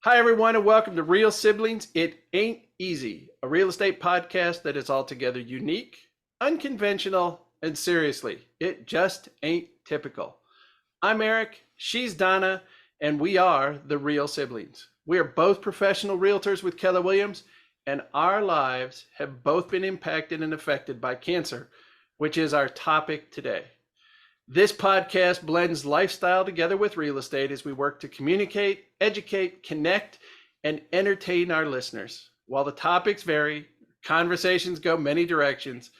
Hi, everyone, and welcome to Real Siblings. It Ain't Easy, a real estate podcast that is altogether unique, unconventional, and seriously, it just ain't typical. I'm Eric, she's Donna, and we are the Real Siblings. We are both professional realtors with Keller Williams, and our lives have both been impacted and affected by cancer, which is our topic today. This podcast blends lifestyle together with real estate as we work to communicate, educate, connect, and entertain our listeners. While the topics vary, conversations go many directions,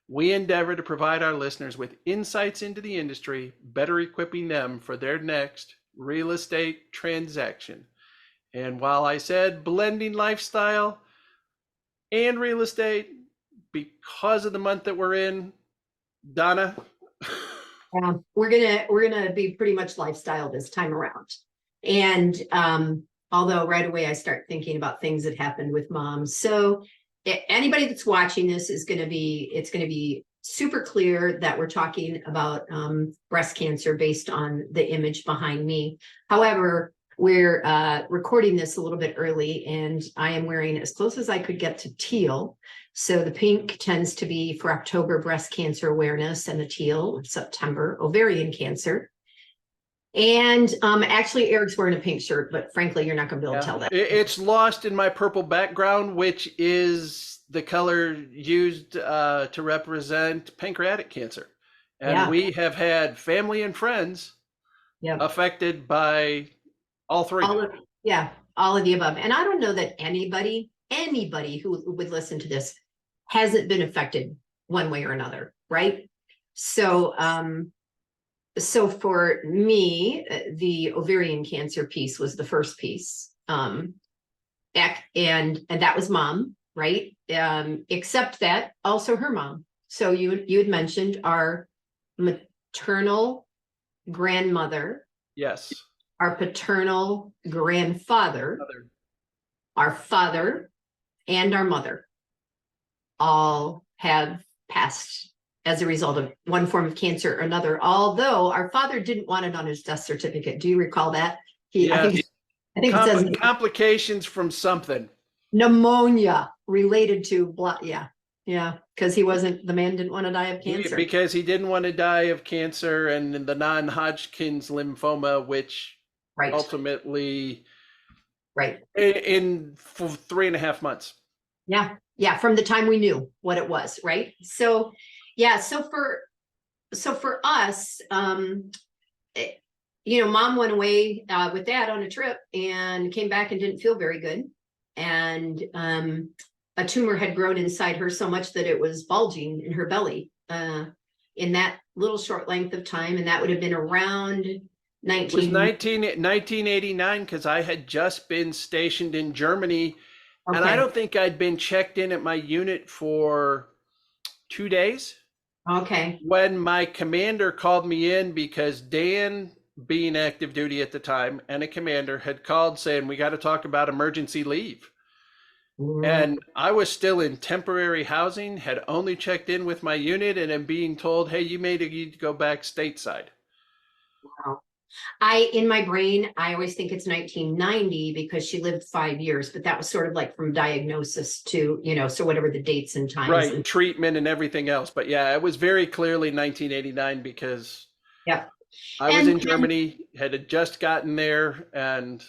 we endeavor to provide our listeners with insights into the industry, better equipping them for their next real estate transaction. And while I said blending lifestyle and real estate, because of the month that we're in, Donna, we're gonna be pretty much lifestyle this time around. And although right away I start thinking about things that happened with mom. So anybody that's watching this it's gonna be super clear that we're talking about breast cancer based on the image behind me. However, we're recording this a little bit early, and I am wearing as close as I could get to teal. So the pink tends to be for October breast cancer awareness, and the teal September ovarian cancer. And actually Eric's wearing a pink shirt, but frankly, you're not gonna be able to tell that. It's lost in my purple background, which is the color used to represent pancreatic cancer. And we have had family and friends affected by all three. All of the above. And I don't know that anybody who would listen to this hasn't been affected one way or another, right? So so for me, the ovarian cancer piece was the first piece. And that was mom, right? Except that also her mom. So you had mentioned our maternal grandmother. Yes. Our paternal grandfather, our father, and our mother all have passed as a result of one form of cancer or another, although our father didn't want it on his death certificate. Do you recall that? I think it says complications from something. Pneumonia related to blood. Yeah, because the man didn't want to die of cancer. Because he didn't want to die of cancer and the non-Hodgkins lymphoma, which ultimately in for 3.5 months. Yeah, from the time we knew what it was, right? So for us, mom went away with dad on a trip and came back and didn't feel very good. And a tumor had grown inside her so much that it was bulging in her belly in that little short length of time. And that would have been around 1989, because I had just been stationed in Germany. Okay. And I don't think I'd been checked in at my unit for 2 days. Okay. When my commander called me in, because Dan, being active duty at the time, and a commander had called saying, we got to talk about emergency leave. And I was still in temporary housing, had only checked in with my unit, and am being told, hey, you may need to go back stateside. Wow. In my brain, I always think it's 1990 because she lived 5 years, but that was sort of like from diagnosis to, so whatever the dates and times. Right, and treatment and everything else. But yeah, it was very clearly 1989 because I was in Germany, had just gotten there. And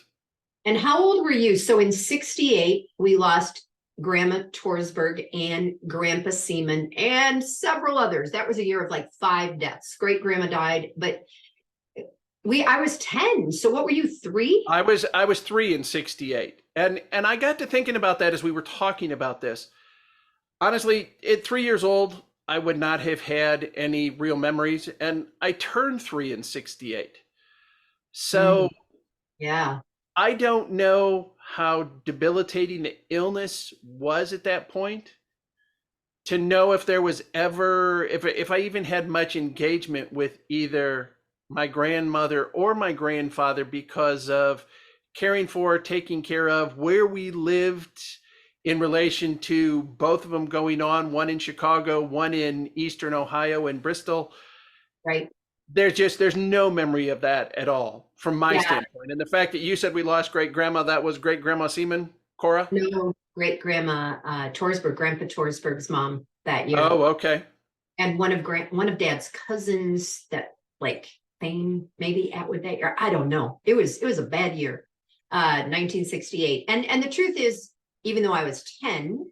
how old were you? So in 68, we lost Grandma Torsberg and Grandpa Seaman and several others. That was a year of like 5 deaths. Great grandma died, but I was 10. So what were you, 3? I was 3 in 68. And I got to thinking about that as we were talking about this. Honestly, at 3 years old, I would not have had any real memories. And I turned 3 in 68. So yeah. I don't know how debilitating the illness was at that point to know if there was ever, if I even had much engagement with either my grandmother or my grandfather because of caring for, taking care of, where we lived in relation to both of them going on, one in Chicago, one in Eastern Ohio and Bristol. Right. there's no memory of that at all from my Yeah, standpoint. And the fact that you said we lost great grandma, that was great grandma Seaman, Cora. no, great grandma Torsberg, Grandpa Torsberg's mom that year. Oh, okay. And one of dad's cousins that like fame maybe Atwood that year. I don't know. It was a bad year. 1968. And the truth is, even though I was 10,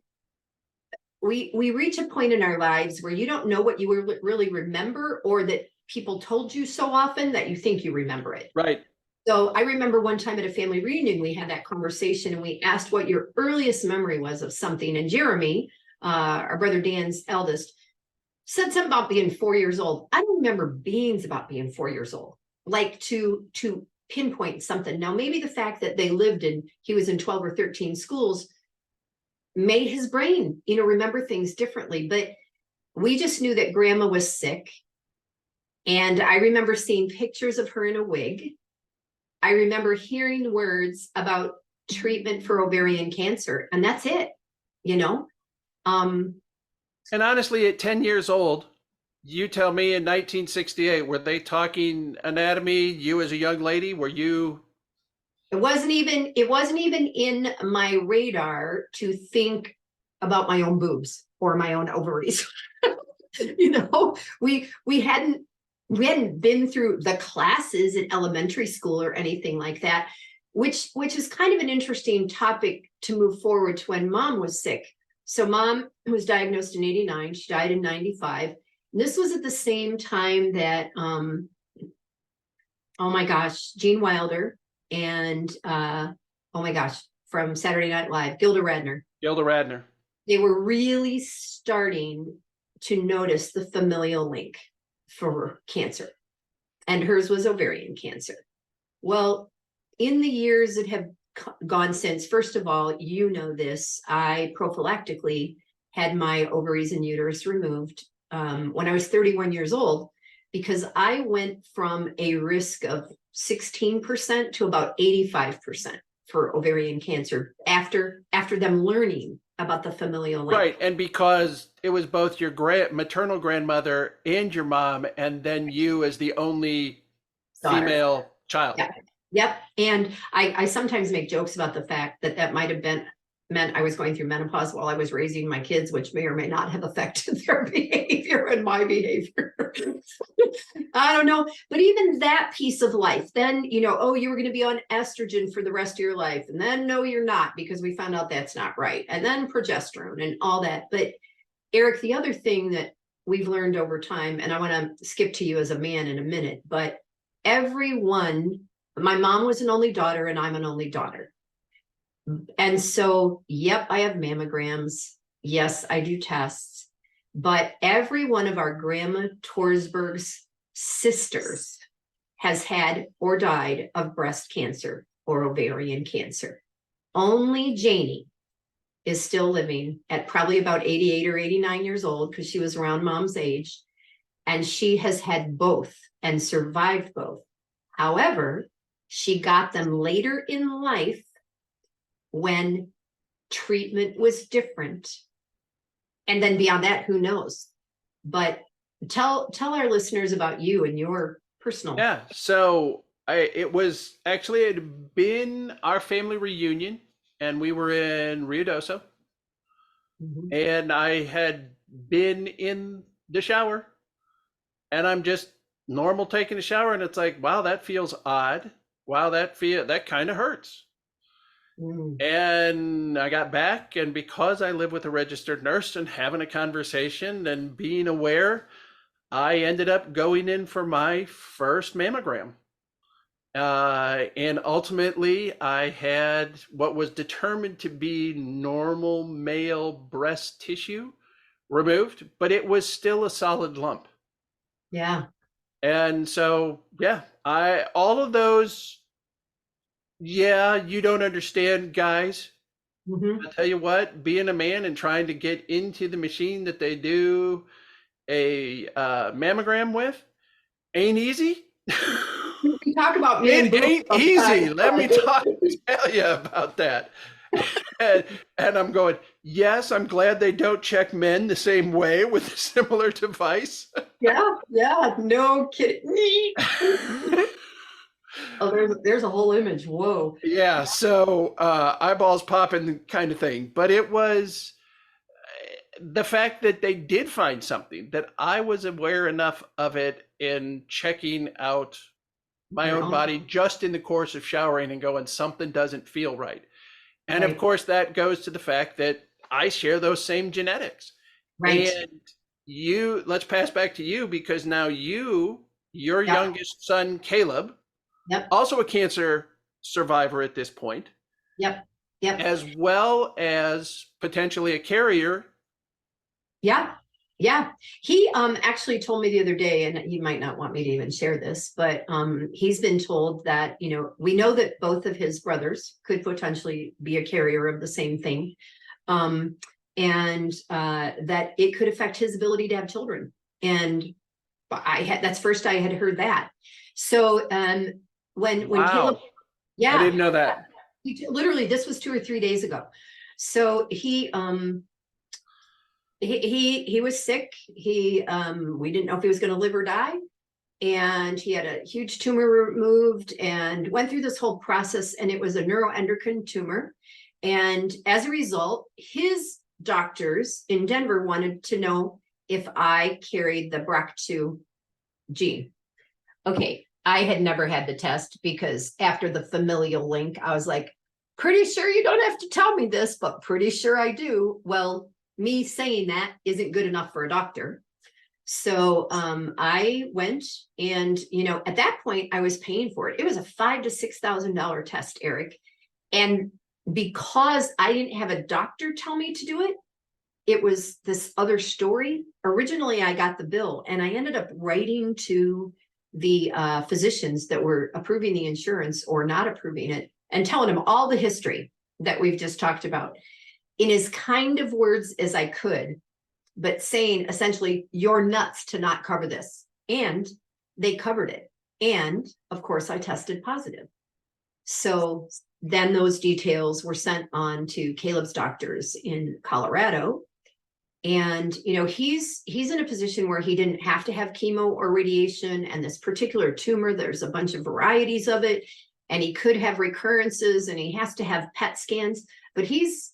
we reach a point in our lives where you don't know what you really remember, or that people told you so often that you think you remember it. Right. So I remember one time at a family reunion, we had that conversation and we asked what your earliest memory was of something. And Jeremy, our brother Dan's eldest, said something about being 4 years old. I don't remember beings about being 4 years old, like to pinpoint something. Now, maybe the fact that he was in 12 or 13 schools made his brain, remember things differently. But we just knew that grandma was sick. And I remember seeing pictures of her in a wig. I remember hearing words about treatment for ovarian cancer, and that's it, you know? And honestly, at 10 years old, you tell me in 1968, were they talking anatomy? You as a young lady, were you? It wasn't even in my radar to think about my own boobs or my own ovaries. We hadn't been through the classes in elementary school or anything like that, which is kind of an interesting topic to move forward to when mom was sick. So mom was diagnosed in 89, she died in 95. And this was at the same time that oh my gosh, Gene Wilder and oh my gosh, from Saturday Night Live, Gilda Radner. Gilda Radner. They were really starting to notice the familial link for cancer. And hers was ovarian cancer. Well, in the years that have gone since, first of all, this, I prophylactically had my ovaries and uterus removed when I was 31 years old, because I went from a risk of 16% to about 85% for ovarian cancer after them learning about the familial link. Right. And because it was both your maternal grandmother and your mom, and then you as the only Daughter. female child. Yeah. Yep. And I sometimes make jokes about the fact that might have meant I was going through menopause while I was raising my kids, which may or may not have affected their behavior and my behavior. I don't know. But even that piece of life, then, you were going to be on estrogen for the rest of your life. And then, no, you're not, because we found out that's not right. And then progesterone and all that. But Eric, the other thing that we've learned over time, and I want to skip to you as a man in a minute, but my mom was an only daughter and I'm an only daughter. And so, yep, I have mammograms. Yes, I do tests. But every one of our Grandma Torsberg's sisters has had or died of breast cancer or ovarian cancer. Only Janie is still living at probably about 88 or 89 years old, because she was around mom's age. And she has had both and survived both. However, she got them later in life when treatment was different. And then beyond that, who knows? But tell our listeners about you and your personal. Yeah. So it had been our family reunion, and we were in Rio Doso. Mm-hmm. And I had been in the shower, and I'm just normal taking a shower, and it's like, wow, that feels odd. Wow, that kind of hurts. And I got back, and because I live with a registered nurse and having a conversation and being aware, I ended up going in for my first mammogram. And ultimately, I had what was determined to be normal male breast tissue removed, but it was still a solid lump. Yeah. And so, yeah, all of those, yeah, you don't understand, guys. Mm-hmm. I'll tell you what, being a man and trying to get into the machine that they do a mammogram with ain't easy. We talk about men. It ain't easy. Let me tell you about that. And, and I'm going, yes, I'm glad they don't check men the same way with a similar device. Yeah, yeah, no kidding. Oh, there's a whole image. Whoa. Yeah, so eyeballs popping kind of thing. But it was the fact that they did find something, that I was aware enough of it in checking out my Your own own, body just in the course of showering and going, something doesn't feel right. And of right, course, that goes to the fact that I share those same genetics. right. And let's pass back to you, because now your Yep, youngest son, Caleb, yep, also a cancer survivor at this point, yep, yep. as well as potentially a carrier. Yeah, yeah. He actually told me the other day, and he might not want me to even share this, but he's been told that, we know that both of his brothers could potentially be a carrier of the same thing. Um, and that it could affect his ability to have children. And that's first I had heard that. So when Caleb, Wow, I yeah, didn't know that. literally this was 2 or 3 days ago. So he was sick. We didn't know if he was going to live or die, and he had a huge tumor removed and went through this whole process, and it was a neuroendocrine tumor. And as a result, his doctors in Denver wanted to know if I carried the BRCA2 gene. Okay, I had never had the test because after the familial link, I was like, pretty sure you don't have to tell me this, but pretty sure I do. Well, me saying that isn't good enough for a doctor. So I went, and at that point I was paying for it. It was a $5,000 to $6,000 test, Eric. And because I didn't have a doctor tell me to do it, it was this other story. Originally, I got the bill, and I ended up writing to the physicians that were approving the insurance or not approving it, and telling them all the history that we've just talked about in as kind of words as I could, but saying essentially, you're nuts to not cover this. And they covered it. And of course, I tested positive. So then those details were sent on to Caleb's doctors in Colorado. And he's in a position where he didn't have to have chemo or radiation. And this particular tumor, there's a bunch of varieties of it, and he could have recurrences, and he has to have PET scans. But he's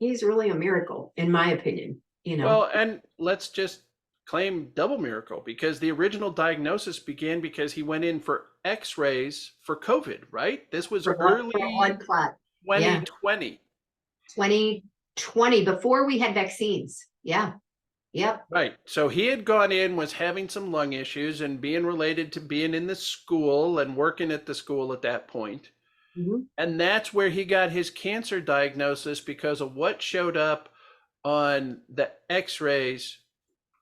really a miracle, in my opinion. Well, and let's just claim double miracle, because the original diagnosis began because he went in for x-rays for COVID, right? This was For a blood early clot. Yeah, 2020. 2020, before we had vaccines. Yeah, yep. Right. So he had gone in, was having some lung issues and being related to being in the school and working at the school at that point. Mhm. And that's where he got his cancer diagnosis, because of what showed up on the x-rays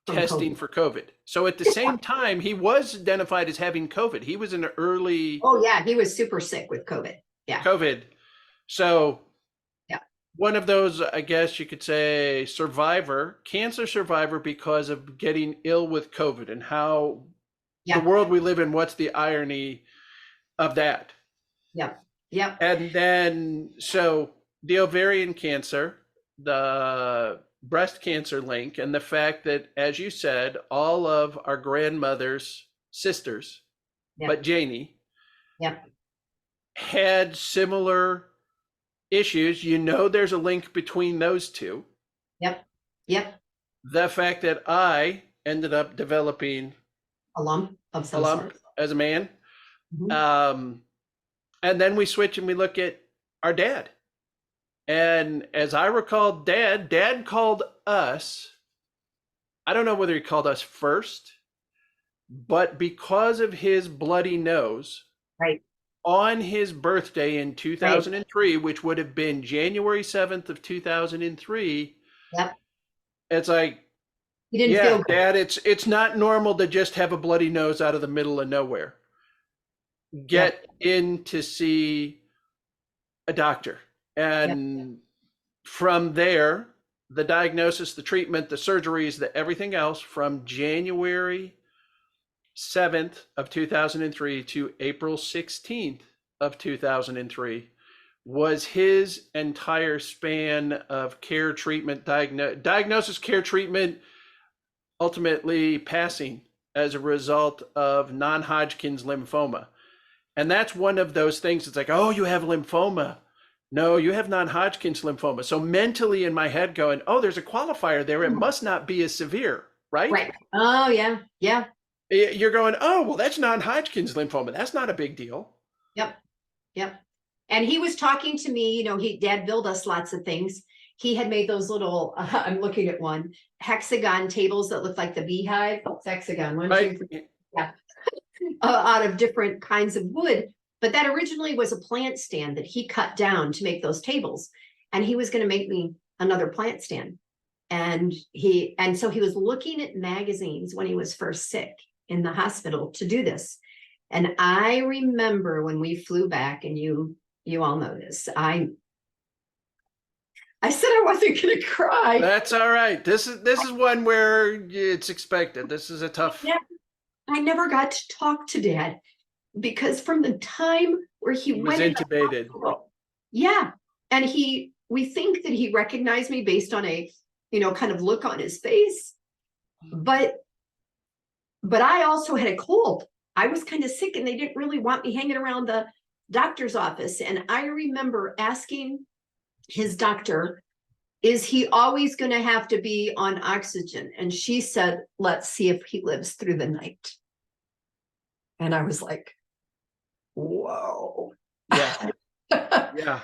From testing COVID. for COVID. So at the same time, he was identified as having COVID. He was an early Oh yeah, he was super sick with COVID. Yeah, COVID. So yeah, one of those, I guess you could say, cancer survivor, because of getting ill with COVID, and how the yeah, world we live in, what's the irony of that? yeah, yeah, And then, so the ovarian cancer, the breast cancer link, and the fact that, as you said, all of our grandmother's sisters, yeah, but Janie, yeah, had similar issues. There's a link between those two. yep, yep. The fact that I ended up developing A lump of a some lump sort. as a man. Mhm. Um, and then we switch and we look at our dad. And as I recall, dad called us. I don't know whether he called us first, but because of his bloody nose, Right, on his birthday in right. 2003, which would have been January 7th of 2003, Yep. it's like, He didn't yeah, feel good. Dad, it's not normal to just have a bloody nose out of the middle of nowhere. Yep, Get in to see a doctor. yep. And from there, the diagnosis, the treatment, the surgeries, the everything else, from January 7th of 2003 to April 16th of 2003, was his entire span of care, treatment, diagnosis, care, treatment, ultimately passing as a result of non-Hodgkin's lymphoma. And that's one of those things. It's like, oh, you have lymphoma. No, you have non-Hodgkin's lymphoma. So mentally in my head going, oh, there's a qualifier there. It must not be as severe, right? Right. Oh, yeah. Yeah. You're going, oh, well, that's non-Hodgkin's lymphoma. That's not a big deal. Yep. Yep. And he was talking to me, dad built us lots of things. He had made those little, I'm looking at one, hexagon tables that look like the beehive. Oh, it's hexagon, one, Right. two, three, yeah. Out of different kinds of wood. But that originally was a plant stand that he cut down to make those tables. And he was going to make me another plant stand. And so he was looking at magazines when he was first sick in the hospital to do this. And I remember when we flew back, and you all know this, I said I wasn't going to cry. That's all right. This is one where it's expected. This is a tough. I never got to talk to Dad, because from the time where he was went intubated. Yeah. And we think that he recognized me based on a, kind of look on his face. But I also had a cold. I was kind of sick, and they didn't really want me hanging around the doctor's office. And I remember asking his doctor, is he always going to have to be on oxygen? And she said, let's see if he lives through the night. And I was like, whoa. Yeah. Yeah.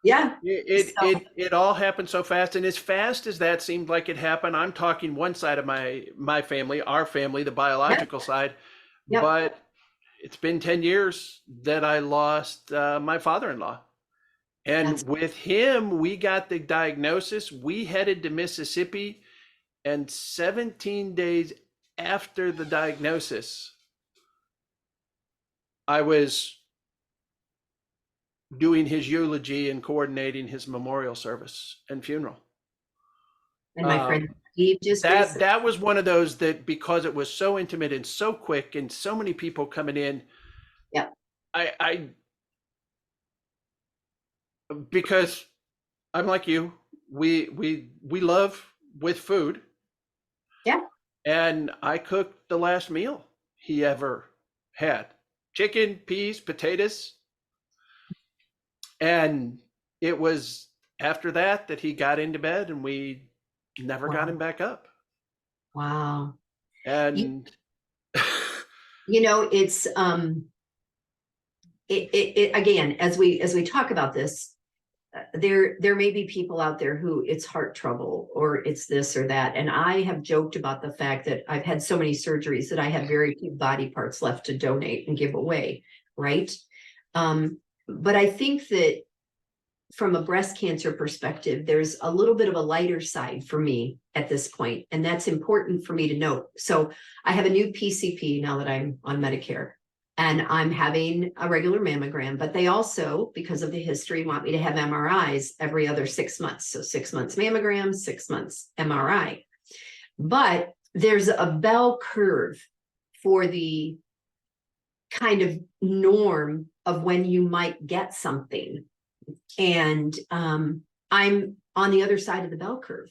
Yeah. It all happened so fast. And as fast as that seemed like it happened, I'm talking one side of my family, our family, the biological side. Yep. But it's been 10 years that I lost my father-in-law. And with him, we got the diagnosis. We headed to Mississippi, and 17 days after the diagnosis, I was doing his eulogy and coordinating his memorial service and funeral. And my friend Steve just that was one of those that, because it was so intimate and so quick and so many people coming in. Yeah. Because I'm like you, we love with food. Yeah. And I cooked the last meal he ever had. Chicken, peas, potatoes. And it was after that he got into bed, and we never got him back up. Wow. And it's it again, as we talk about this, there may be people out there who it's heart trouble, or it's this or that. And I have joked about the fact that I've had so many surgeries that I have very few body parts left to donate and give away. Right. But I think that from a breast cancer perspective, there's a little bit of a lighter side for me at this point, and that's important for me to note. So I have a new PCP now that I'm on Medicare, and I'm having a regular mammogram, but they also, because of the history, want me to have MRIs every other 6 months. So 6 months mammogram, 6 months MRI. But there's a bell curve for the kind of norm of when you might get something. And I'm on the other side of the bell curve.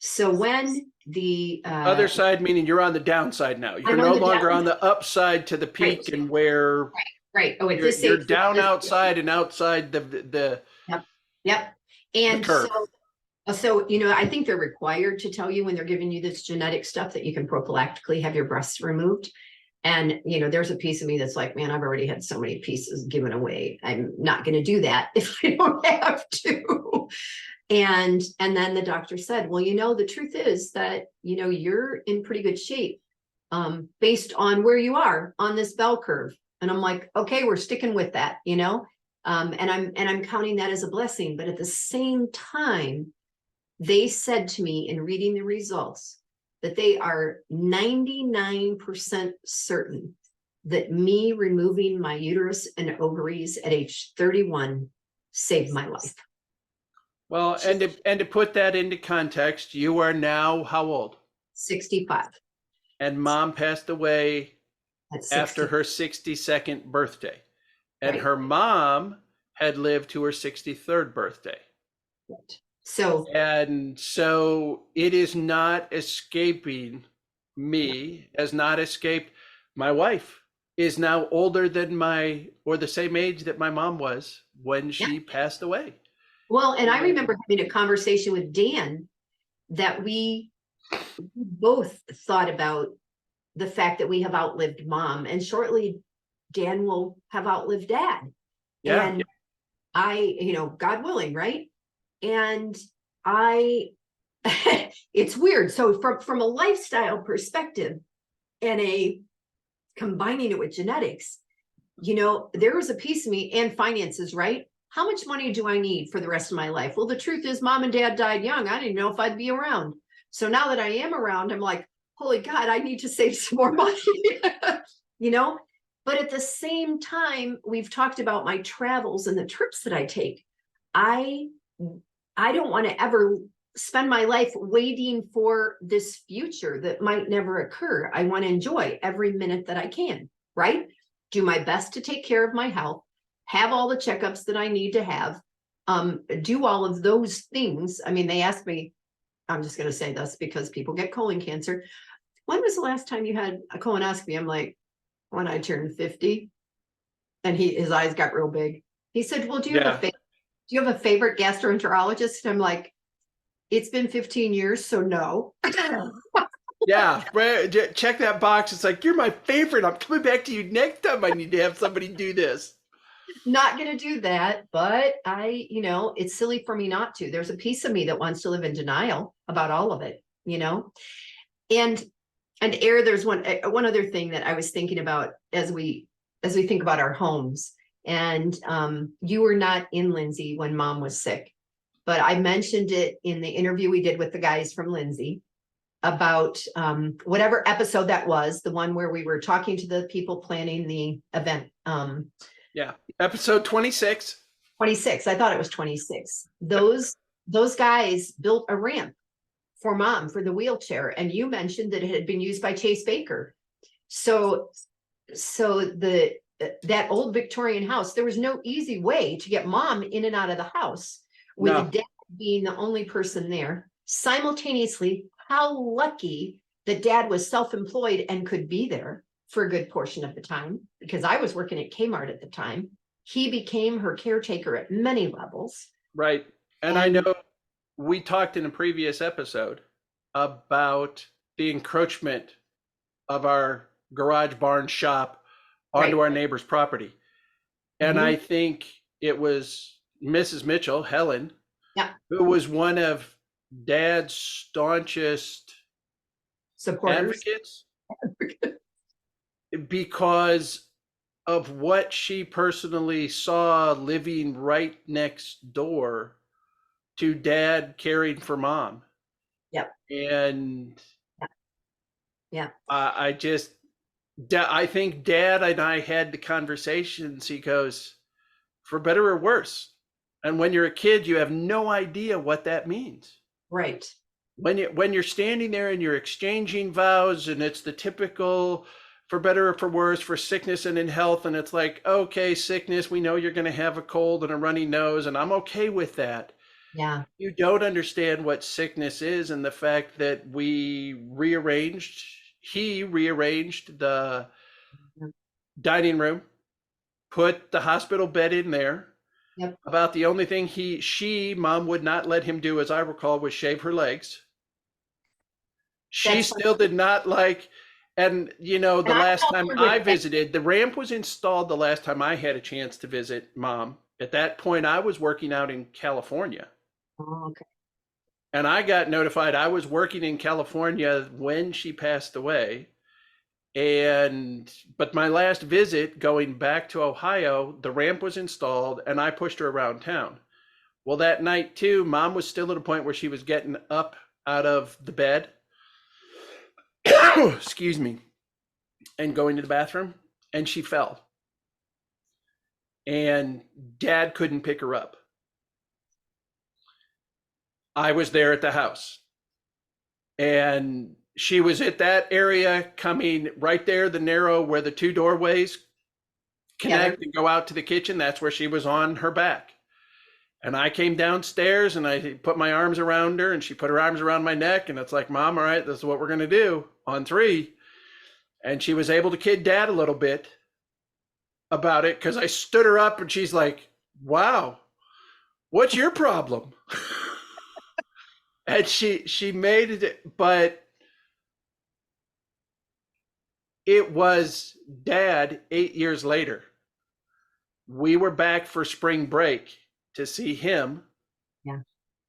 So when the other side, meaning you're on the downside now. You're no longer on the upside to the peak, right. And where right. Oh, you're down outside and outside the Yep. And the curve. So I think they're required to tell you when they're giving you this genetic stuff that you can prophylactically have your breasts removed. And, there's a piece of me that's like, man, I've already had so many pieces given away. I'm not going to do that if I don't have to. And then the doctor said, well, the truth is that, you're in pretty good shape based on where you are on this bell curve. And I'm like, okay, we're sticking with that, and I'm counting that as a blessing. But at the same time, they said to me in reading the results that they are 99% certain that me removing my uterus and ovaries at age 31 saved my life. Well, and to put that into context, you are now how old? 65. And Mom passed away after her 62nd birthday. And right. Her mom had lived to her 63rd birthday. So, And so it is not escaping me, has not escaped. My wife is now older than or the same age that my mom was when yeah. she passed away. Well, and I remember having a conversation with Dan that we both thought about the fact that we have outlived mom, and shortly Dan will have outlived dad. Yeah. And I, God willing, right? And I, it's weird. So from a lifestyle perspective and combining it with genetics, there was a piece of me, and finances, right? How much money do I need for the rest of my life? Well, the truth is mom and dad died young. I didn't know if I'd be around. So now that I am around, I'm like, holy God, I need to save some more money, But at the same time, we've talked about my travels and the trips that I take. I don't want to ever spend my life waiting for this future that might never occur. I want to enjoy every minute that I can, right? Do my best to take care of my health, have all the checkups that I need to have, do all of those things. I mean, they ask me, I'm just going to say this because people get colon cancer. When was the last time you had a colonoscopy? I'm like, when I turned 50. And his eyes got real big. He said, well, do you have a favorite gastroenterologist? And I'm like, it's been 15 years, so no. Yeah, check that box. It's like, you're my favorite. I'm coming back to you next time I need to have somebody do this. Not going to do that, but it's silly for me not to. There's a piece of me that wants to live in denial about all of it, And there's one other thing that I was thinking about as we think about our homes. And you were not in Lindsay when mom was sick, but I mentioned it in the interview we did with the guys from Lindsay about whatever episode that was, the one where we were talking to the people planning the event. Yeah, episode 26. 26. I thought it was 26. Those guys built a ramp for mom for the wheelchair, and you mentioned that it had been used by Chase Baker. So that old Victorian house, there was no easy way to get mom in and out of the house with the dad being the only person there. Simultaneously, how lucky that dad was self-employed and could be there for a good portion of the time, because I was working at Kmart at the time. He became her caretaker at many levels. Right. And I know we talked in a previous episode about the encroachment of our garage barn shop onto our neighbor's property. And I think it was Mrs. Mitchell, Helen, who was one of Dad's staunchest supporters, advocates, because of what she personally saw living right next door to Dad caring for mom. Yep. And yeah, I think Dad and I had the conversations. He goes, for better or worse. And when you're a kid, you have no idea what that means. Right. When you're standing there and you're exchanging vows, and it's the typical for better or for worse, for sickness and in health, and it's like, okay, sickness, we know you're going to have a cold and a runny nose, and I'm okay with that. Yeah. You don't understand what sickness is, and the fact that he rearranged the dining room, put the hospital bed in there. Yep. About the only thing mom would not let him do, as I recall, was shave her legs. She still did not like, and the last time I visited, the ramp was installed the last time I had a chance to visit mom. At that point, I was working out in California. Oh, okay. And I got notified I was working in California when she passed away. But my last visit going back to Ohio, the ramp was installed and I pushed her around town. Well, that night too, mom was still at a point where she was getting up out of the bed, excuse me, and going to the bathroom, and she fell. And Dad couldn't pick her up. I was there at the house, and she was at that area coming right there, the narrow where the two doorways disconnect and go out to the kitchen, that's where she was on her back. And I came downstairs and I put my arms around her and she put her arms around my neck. And it's like, Mom, all right, this is what we're going to do on 3. And she was able to kid Dad a little bit about it because I stood her up and she's like, wow, what's your problem? And she made it, but it was Dad 8 years later. We were back for spring break to see him. Yeah.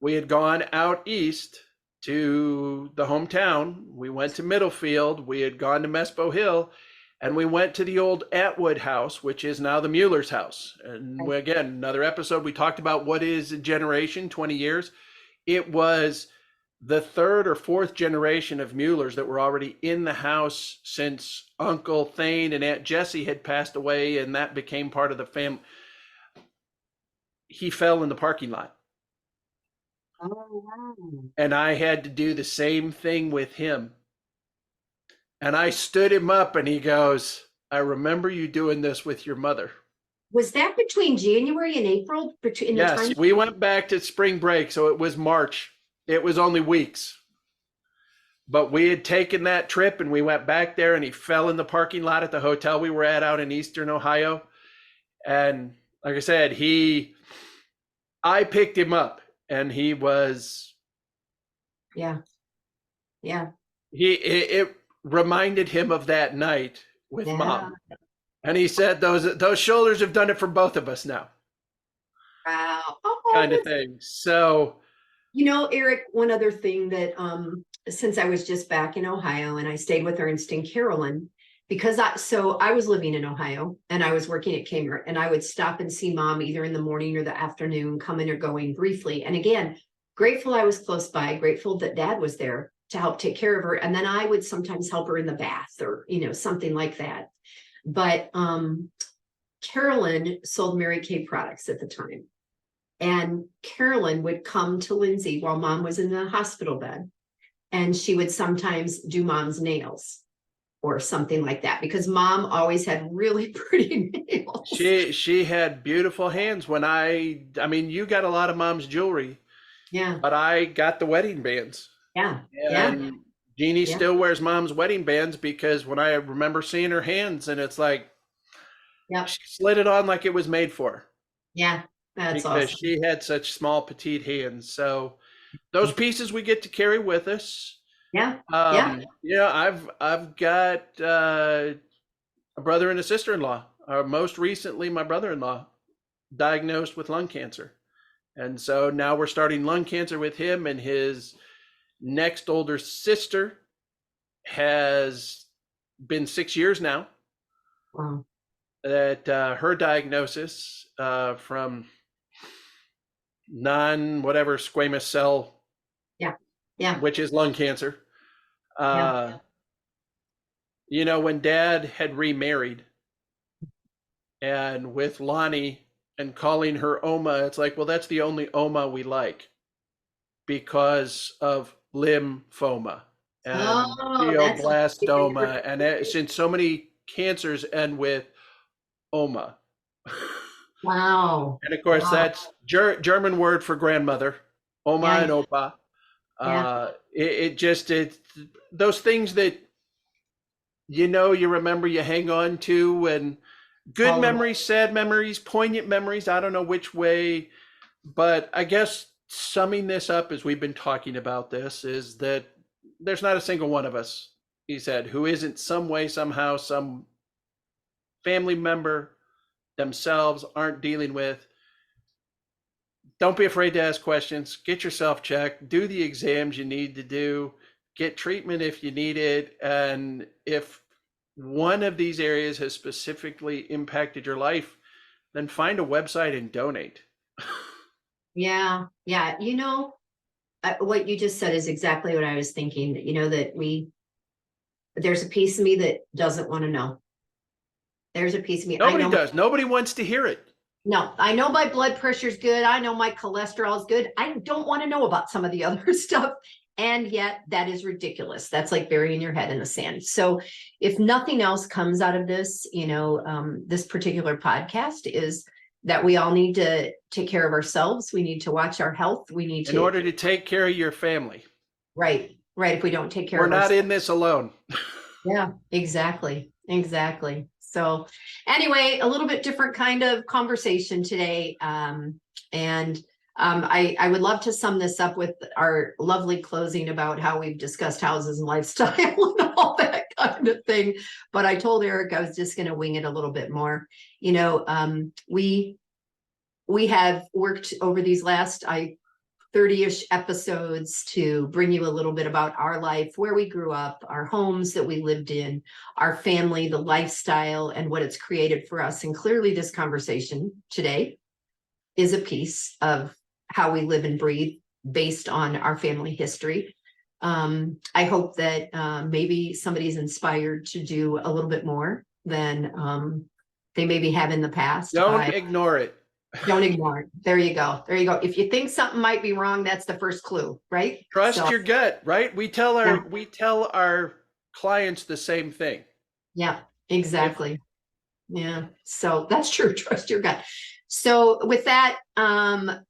We had gone out east to the hometown. We went to Middlefield. We had gone to Mespo Hill, and we went to the old Atwood house, which is now the Mueller's house. And again, another episode, we talked about what is a generation, 20 years. It was the 3rd or 4th generation of Muellers that were already in the house since Uncle Thane and Aunt Jessie had passed away, and that became part of the family. He fell in the parking lot. Oh, wow. And I had to do the same thing with him. And I stood him up and he goes, I remember you doing this with your mother. Was that between January and April? Yes, we went back to spring break, so it was March. It was only weeks. But we had taken that trip and we went back there and he fell in the parking lot at the hotel we were at out in Eastern Ohio. And like I said, I picked him up and he was. Yeah. It reminded him of that night with Mom. And he said, those shoulders have done it for both of us now. Wow. Kind of thing. So. Eric, one other thing that since I was just back in Ohio and I stayed with Ernst and Carolyn, because I was living in Ohio and I was working at Kmart, and I would stop and see Mom either in the morning or the afternoon, coming or going briefly. And again, grateful I was close by, grateful that Dad was there to help take care of her. And then I would sometimes help her in the bath or, something like that. But Carolyn sold Mary Kay products at the time. And Carolyn would come to Lindsay while Mom was in the hospital bed. And she would sometimes do Mom's nails or something like that, because Mom always had really pretty nails. She had beautiful hands. When I mean, you got a lot of Mom's jewelry. Yeah. But I got the wedding bands. Yeah. And Jeannie still wears Mom's wedding bands because when I remember seeing her hands, and it's like, she slid it on like it was made for her. Yeah. That's because awesome. she had such small, petite hands. So those pieces we get to carry with us. Yeah. I've got a brother and a sister-in-law. Most recently, my brother-in-law diagnosed with lung cancer. And so now we're starting lung cancer with him, and his next older sister has been 6 years now. Wow. That her diagnosis from non-whatever squamous cell, which is lung cancer. When Dad had remarried and with Lonnie and calling her Oma, it's like, well, that's the only Oma we like because of lymphoma and glioblastoma, and since so many cancers end with Oma. Wow. And of course, that's German word for grandmother, Oma and Opa. It those things that you remember, you hang on to, and good memories, sad memories, poignant memories. I don't know which way, but I guess summing this up as we've been talking about this is that there's not a single one of us, he said, who isn't some way, somehow, some family member themselves aren't dealing with. Don't be afraid to ask questions. Get yourself checked. Do the exams you need to do. Get treatment if you need it. And if one of these areas has specifically impacted your life, then find a website and donate. Yeah. What you just said is exactly what I was thinking. That there's a piece of me that doesn't want to know. There's a piece of me. Nobody does. Nobody wants to hear it. No, I know my blood pressure's good. I know my cholesterol's good. I don't want to know about some of the other stuff. And yet that is ridiculous. That's like burying your head in the sand. So if nothing else comes out of this, this particular podcast is that we all need to take care of ourselves. We need to watch our health. We need in to, order to take care of your family. right. If we don't take care We're of not ourselves. in this alone. Yeah, exactly. So anyway, a little bit different kind of conversation today. I would love to sum this up with our lovely closing about how we've discussed houses and lifestyle and all that kind of thing. But I told Eric I was just going to wing it a little bit more. We have worked over these last 30-ish episodes to bring you a little bit about our life, where we grew up, our homes that we lived in, our family, the lifestyle, and what it's created for us. And clearly this conversation today is a piece of how we live and breathe based on our family history. I hope that maybe somebody's inspired to do a little bit more than they maybe have in the past. Don't ignore it. Don't ignore it. There you go. If you think something might be wrong, that's the first clue, right? Trust your gut, right? We tell our clients the same thing. Yeah, exactly. Yeah. So that's true. Trust your gut. So with that,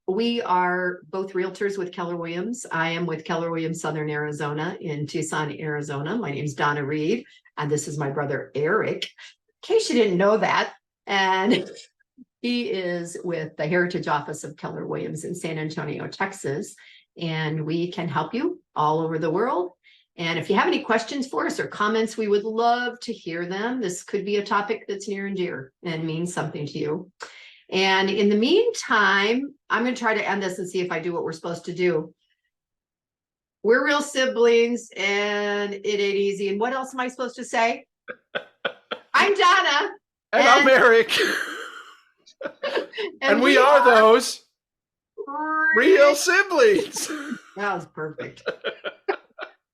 we are both realtors with Keller Williams. I am with Keller Williams Southern Arizona in Tucson, Arizona. My name is Donna Reed, and this is my brother Eric. In case you didn't know that, and he is with the Heritage Office of Keller Williams in San Antonio, Texas, and we can help you all over the world. And if you have any questions for us or comments, we would love to hear them. This could be a topic that's near and dear and means something to you. And in the meantime, I'm going to try to end this and see if I do what we're supposed to do. We're real siblings and it ain't easy. And what else am I supposed to say? I'm Donna. And I'm Eric. and we are those real siblings. That was perfect.